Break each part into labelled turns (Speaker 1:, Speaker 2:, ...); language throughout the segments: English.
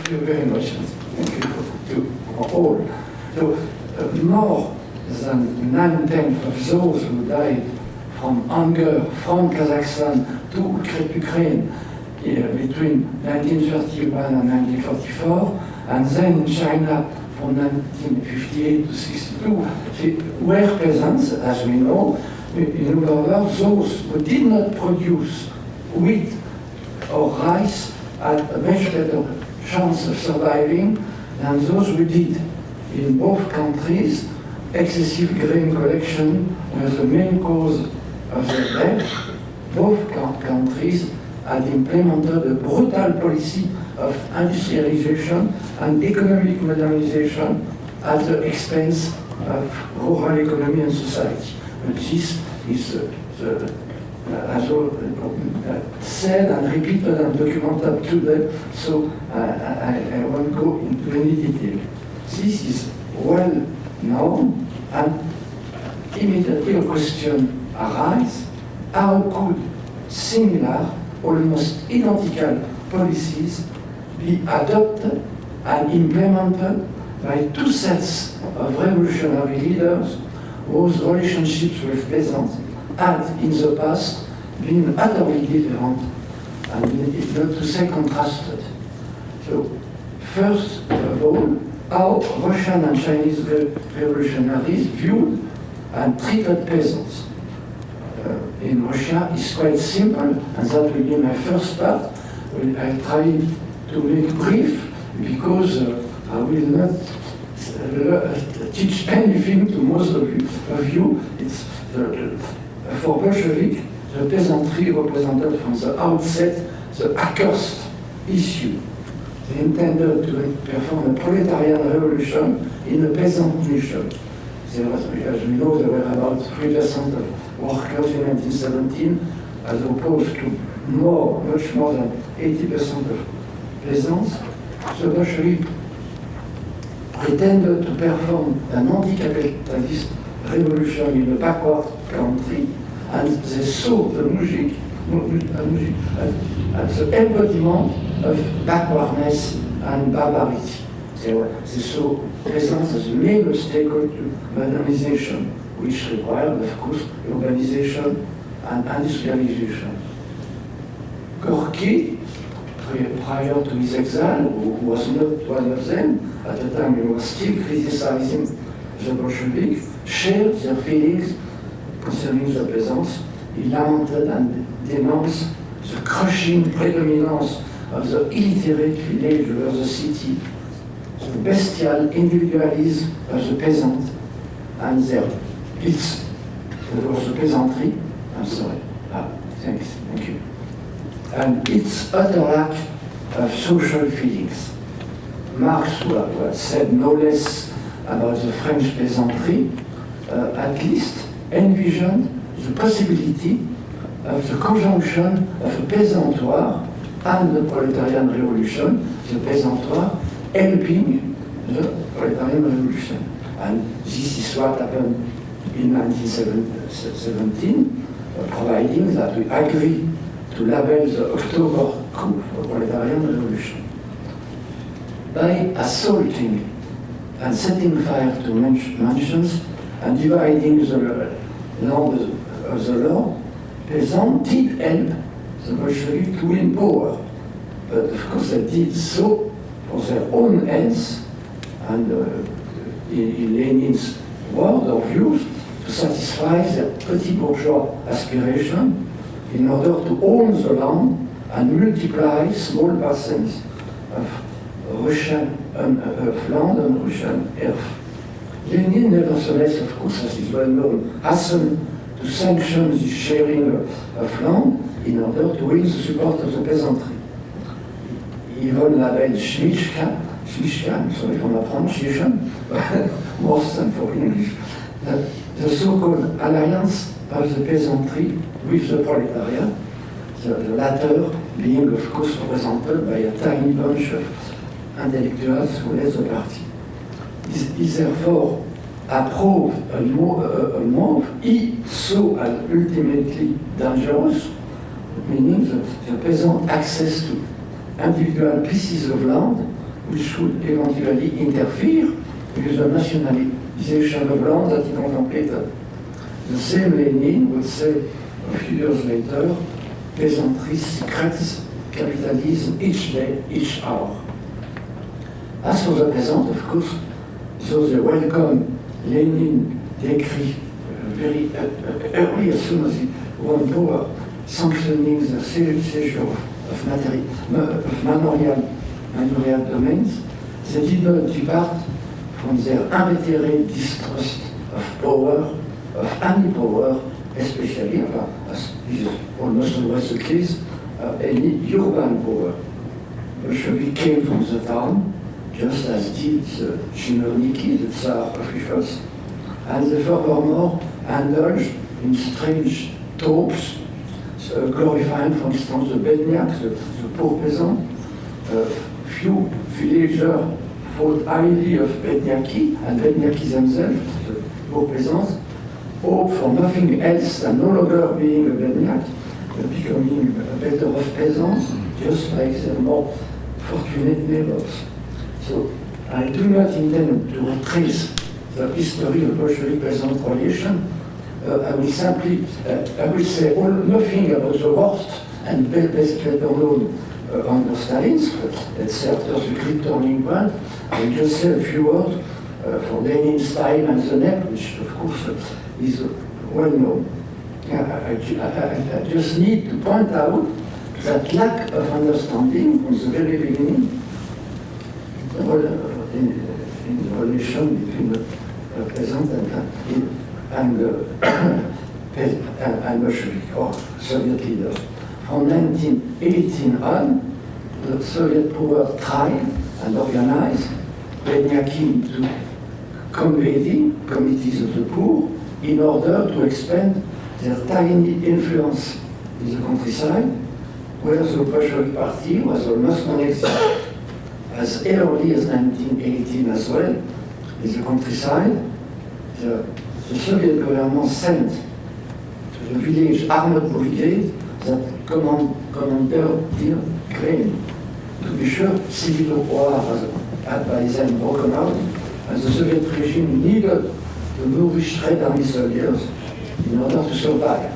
Speaker 1: Thank you very much. Thank you for all. So, more than 9/10 of those who died from hunger from Kazakhstan to Ukraine between 1931 and 1944, and then in China from 1958 to 62, were peasants, as we know. In other words, those who did not produce wheat or rice had a much better chance of surviving than those who did. In both countries, excessive grain collection was the main cause of the death. Both countries had implemented a brutal policy of industrialization and economic modernization at the expense of rural economy and society. But this is as said and repeated and documented today, so I won't go into any detail. This is well known, and immediately a question arises: how could similar, almost identical policies be adopted and implemented by two sets of revolutionary leaders whose relationships with peasants had in the past been utterly different and not to say contrasted? So, first of all, how Russian and Chinese revolutionaries viewed and treated peasants. In Russia is quite simple, and that will be my first part. I'll try to make brief, because I will not teach anything to most of you. It's for Bolshevik, the peasantry represented from the outset the accursed issue. They intended to perform a proletarian revolution in a peasant nation. There was, as we know, there were about 3% of workers in 1917, as opposed to much more than 80% of peasants. So Bolshevik pretended to perform an anti-capitalist revolution in a backward country, and they saw the mujik as the embodiment of backwardness and barbarity. They saw peasants as the main obstacle to modernization, which required, of course, urbanization and industrialization. Gorky, prior to his exile, who was not one of them, at the time he was still criticizing the Bolsheviks, shared their feelings concerning the peasants. He lamented and denounced the crushing predominance of the illiterate village over the city, the bestial individualism of the peasant, and their its the peasantry. I'm sorry. Thank you. And its utter lack of social feelings. Marx, who had said no less about the French peasantry, at least envisioned the possibility of the conjunction of a peasantoire and the proletarian revolution, the peasantoire helping the proletarian revolution. And this is what happened in 1917, providing that we agree to label the October coup for proletarian revolution. By assaulting and setting fire to mansions and dividing the land of the law, peasants did help the Bolsheviks to win power. But of course they did so for their own ends, and in Lenin's word or views, to satisfy their petit bourgeois aspiration in order to own the land and multiply small parcels of Russian of land and Russian earth. Lenin, nevertheless, of course, as is well known, hastened to sanction this sharing of land in order to win the support of the peasantry. He even labeled Schmichka, I'm sorry for my pronunciation, worse than for English, that the so-called alliance of the peasantry with the proletariat, the latter being, of course, represented by a tiny bunch of intellectuals who led the party. He therefore approved a move he saw as ultimately dangerous, meaning the peasant access to individual pieces of land which should eventually interfere with the nationalization of land that he contemplated. The same Lenin would say a few years later, peasantry secrets capitalism each day, each hour. As for the peasant, of course, though they welcome Lenin décrit very early, as soon as he won power, sanctioning the seizure of manorial domains, they did not depart from their inveterate distrust of power, of any power, especially, as is almost always the case, any urban power. Bolshevik came from the town, just as did the chinovniki, the Tsar officials, and they furthermore indulged in strange tropes, glorifying, for instance, the bedniak, the poor peasant. Few villagers thought highly of bedniaki, and bedniaki themselves, the poor peasants, hoped for nothing else than no longer being a bedniak, but becoming better off peasants, just like their more fortunate neighbors. So I do not intend to retrace the history of Bolshevik peasant relation. I will simply, I will say nothing about the worst and better known under Stalin's, let's say after the great turning point. I will just say a few words for Lenin's time and the NEP, which of course is well known. I just need to point out that lack of understanding from the very beginning in the relation between the peasant and Bolshevik or Soviet leaders. From 1918 on, the Soviet power tried and organized bedniaki into committees of the poor in order to expand their tiny influence in the countryside, where the Bolshevik Party was almost non-existent. As early as 1918 as well, in the countryside, the Soviet government sent to the village armored brigade that commandeered grain. To be sure, civil war had by then broken out, and the Soviet regime needed to nourish Red Army soldiers in order to survive.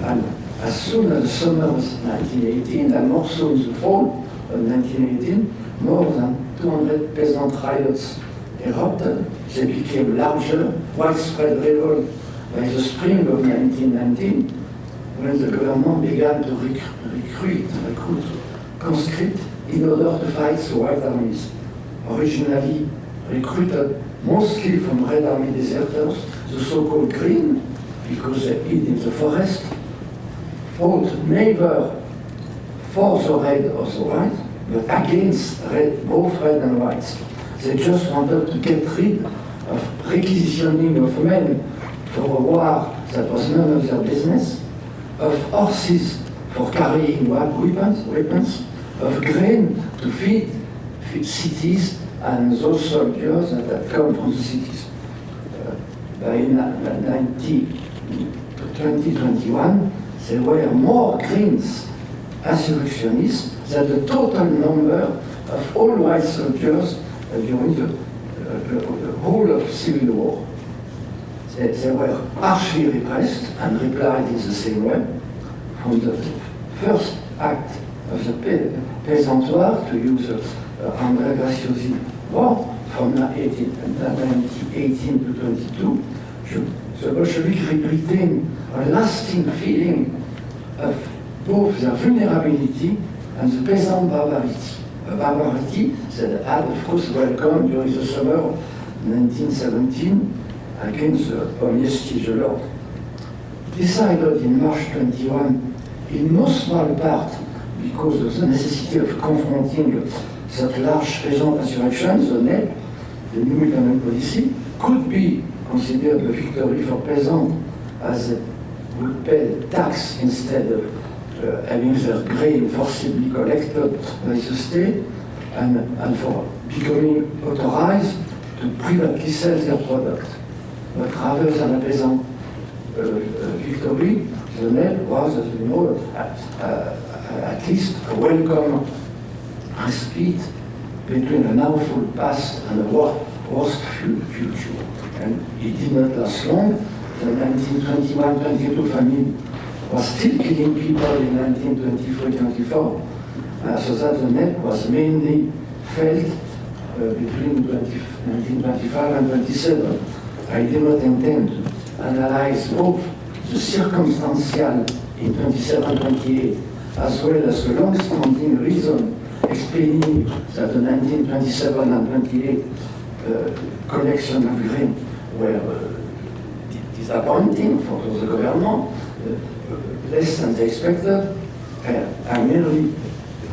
Speaker 1: And as soon as the summer of 1918, and more so in the fall of 1918, more than 200 peasant riots erupted. They became larger, widespread revolt by the spring of 1919, when the government began to recruit conscripts in order to fight the White Armies. Originally recruited mostly from Red Army deserters, the so-called Green, because they hid in the forest, fought neither for the Red or the White, but against both Red and Whites. They just wanted to get rid of requisitioning of men for a war that was none of their business, of horses for carrying weapons, of grain to feed cities and those soldiers that had come from the cities. By 2021, there were more Greens insurrectionists than the total number of all white soldiers during the whole of Civil War. They were harshly repressed and replied in the same way. From the first act of the peasantoire, to use André Graciosi word, from 1918 to 22, the Bolsheviks retained a lasting feeling of both their vulnerability and the peasant barbarity. A barbarity that had, of course, welcomed during the summer of 1917 against the Honesty the Lord. Decided in March 21, in no small part because of the necessity of confronting that large peasant insurrection, the NEP, the new economic policy, could be considered a victory for peasants as they would pay tax instead of having their grain forcibly collected by the state, and for becoming authorized to privately sell their product. But rather than a peasant victory, the NEP was, as we know, at least a welcome respite between an awful past and a worst future. And it did not last long. The 1921-22 famine was still killing people in 1923-24. So that the net was mainly felt between 1925 and 27. I do not intend to analyze both the circumstantial in 27-28 as well as the long-standing reason explaining that the 1927 and 28 collection of grain were disappointing for the government, less than they expected. I merely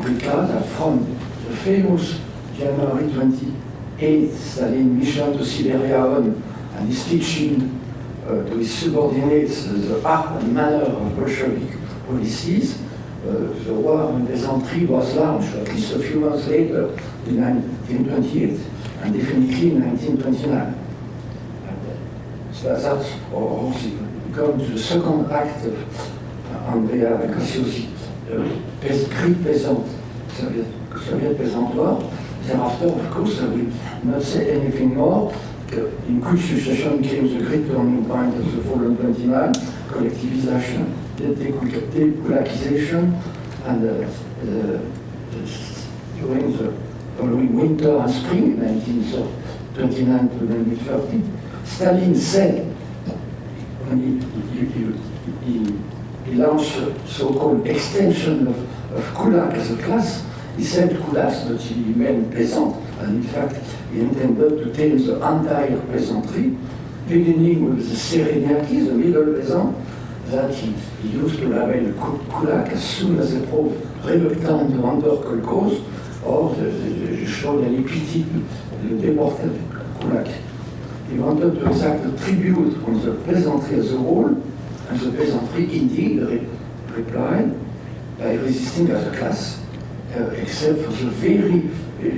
Speaker 1: recall that from the famous January 28 Stalin mission to Siberia and his teaching to his subordinates the art and manner of Bolshevik policies, the war in Peasantry was launched at least a few months later in 1928 and definitely in 1929. So that's also come to the second act of Andrea Graciosi, Great Peasant, Soviet Peasant War. Thereafter, of course, I will not say anything more. In quick succession came the great turning point of the fall of 29, collectivization, dekulakization, and during the following winter and spring, 1929 to 1930, Stalin said, when he launched a so-called extension of kulak as a class, he said kulaks, but he meant peasant, and in fact, he intended to tame the entire peasantry, beginning with the Sereniaki, the middle peasant, that he used to label kulak as soon as they proved reluctant to enter kolkhoz, or they showed any pity to the deported kulak. He wanted to exact a tribute from the peasantry as a whole, and the peasantry indeed replied by resisting as a class, except for the very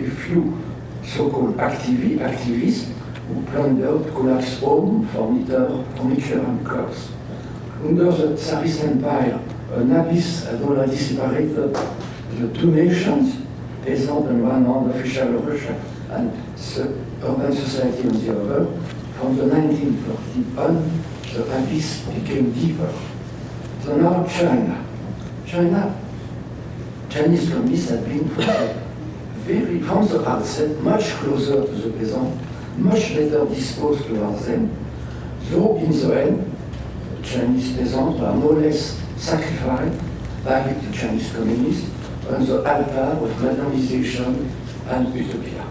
Speaker 1: few so-called activists who plundered kulak's home, furniture, and clothes. Under the Tsarist Empire, an abyss had already separated the two nations, peasant on one hand, official Russia, and the urban society on the other. From the 1940 on, the abyss became deeper. So now Chinese communists had been from the outset much closer to the peasant, much better disposed towards them, though in the end, the Chinese peasants were no less sacrificed by the Chinese communists on the altar of modernization and utopia.